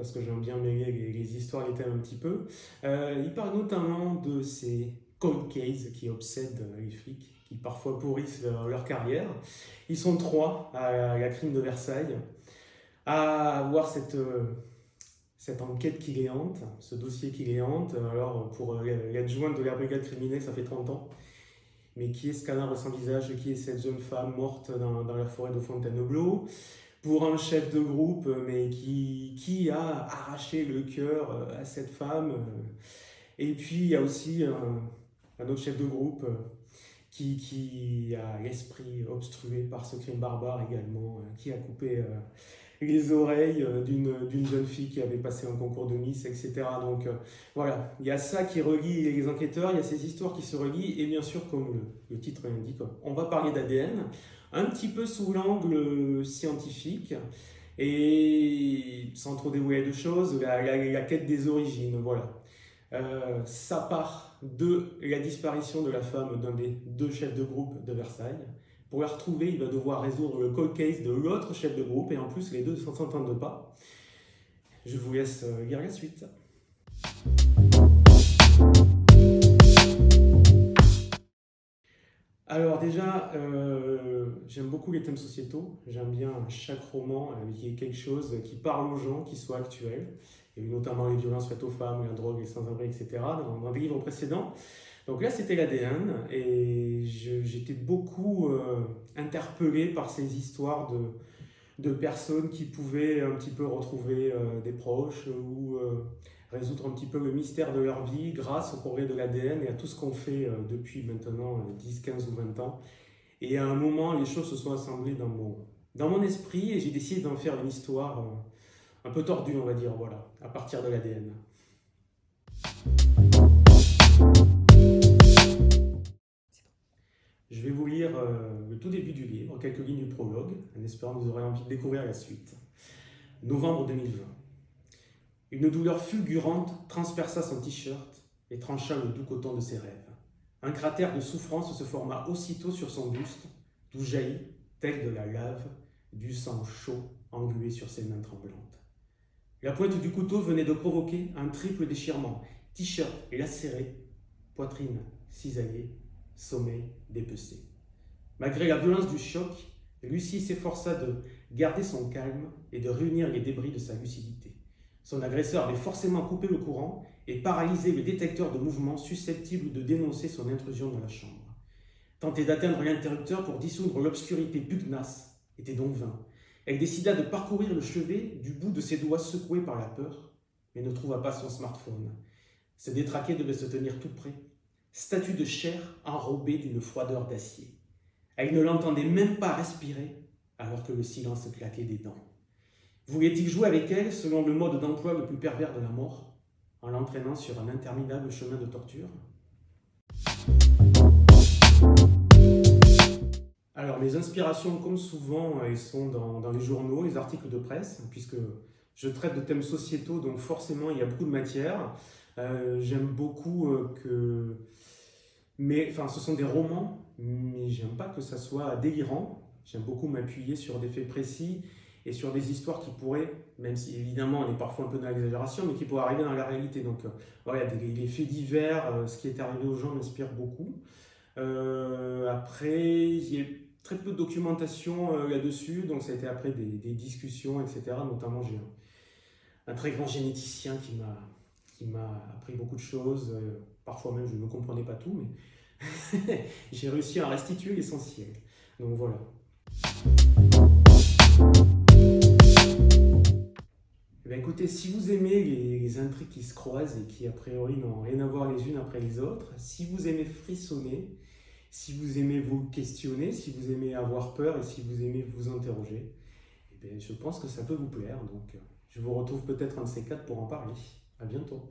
parce que j'aime bien mêler les histoires, les thèmes un petit peu. Il parle notamment de ces cold cases qui obsèdent les flics, qui parfois pourrissent leur carrière. Ils sont trois à la crime de Versailles, à avoir cette enquête qui les hante, ce dossier qui les hante. Alors, pour l'adjointe de la brigade criminelle, ça fait 30 ans. Mais qui est ce canard sans visage? Qui est cette jeune femme morte dans la forêt de Fontainebleau? Pour un chef de groupe, mais qui a arraché le cœur à cette femme? Et puis, il y a aussi un autre chef de groupe qui a l'esprit obstrué par ce crime barbare également, qui a coupé les oreilles d'une jeune fille qui avait passé un concours de Miss, etc. Donc voilà, il y a ça qui relie les enquêteurs, il y a ces histoires qui se relient, et bien sûr, comme le titre l'indique, on va parler d'ADN, un petit peu sous l'angle scientifique, et sans trop dévoiler de choses, la quête des origines, voilà. Ça part de la disparition de la femme d'un des deux chefs de groupe de Versailles. Pour la retrouver, il va devoir résoudre le cold case de l'autre chef de groupe, et en plus, les deux ne s'entendent pas. Je vous laisse lire la suite. Alors déjà, j'aime beaucoup les thèmes sociétaux. J'aime bien chaque roman qu'il y ait quelque chose qui parle aux gens, qui soit actuel. Il y a eu notamment les violences faites aux femmes, la drogue, les sans-abri, etc. dans des livres précédents. Donc là, c'était l'ADN, et j'étais beaucoup interpellé par ces histoires de personnes qui pouvaient un petit peu retrouver des proches ou résoudre un petit peu le mystère de leur vie grâce au progrès de l'ADN et à tout ce qu'on fait depuis maintenant 10, 15 ou 20 ans. Et à un moment, les choses se sont assemblées dans mon esprit, et j'ai décidé d'en faire une histoire un peu tordue, on va dire, voilà, à partir de l'ADN. Je vais vous lire le tout début du livre, quelques lignes du prologue, en espérant que vous aurez envie de découvrir la suite. Novembre 2020. Une douleur fulgurante transperça son t-shirt et trancha le doux coton de ses rêves. Un cratère de souffrance se forma aussitôt sur son buste, d'où jaillit, tel de la lave, du sang chaud englué sur ses mains tremblantes. La pointe du couteau venait de provoquer un triple déchirement, t-shirt lacéré, poitrine cisaillée, sommeil dépecé. Malgré la violence du choc, Lucie s'efforça de garder son calme et de réunir les débris de sa lucidité. Son agresseur avait forcément coupé le courant et paralysé le détecteur de mouvement susceptible de dénoncer son intrusion dans la chambre. Tenter d'atteindre l'interrupteur pour dissoudre l'obscurité pugnace était donc vain. Elle décida de parcourir le chevet du bout de ses doigts secoués par la peur, mais ne trouva pas son smartphone. Ce détraqué devait se tenir tout près, statue de chair enrobée d'une froideur d'acier. Elle ne l'entendait même pas respirer, alors que le silence claquait des dents. Voulait-il jouer avec elle selon le mode d'emploi le plus pervers de la mort, en l'entraînant sur un interminable chemin de torture? Alors, mes inspirations, comme souvent, elles sont dans les journaux, les articles de presse, puisque je traite de thèmes sociétaux, donc forcément, il y a beaucoup de matière. J'aime beaucoup ce sont des romans, mais j'aime pas que ça soit délirant. J'aime beaucoup m'appuyer sur des faits précis et sur des histoires qui pourraient, même si évidemment on est parfois un peu dans l'exagération, mais qui pourraient arriver dans la réalité. Donc voilà, les faits divers, ce qui est arrivé aux gens m'inspire beaucoup. Après, il y a très peu de documentation là-dessus, donc ça a été après des discussions, etc. Notamment, j'ai un très grand généticien qui m'a appris beaucoup de choses. Parfois même, je ne comprenais pas tout, mais j'ai réussi à restituer l'essentiel. Donc voilà. Eh bien, écoutez, si vous aimez les intrigues qui se croisent et qui a priori n'ont rien à voir les unes après les autres, si vous aimez frissonner, si vous aimez vous questionner, si vous aimez avoir peur et si vous aimez vous interroger, eh bien, je pense que ça peut vous plaire. Donc, je vous retrouve peut-être un de ces quatre pour en parler. À bientôt.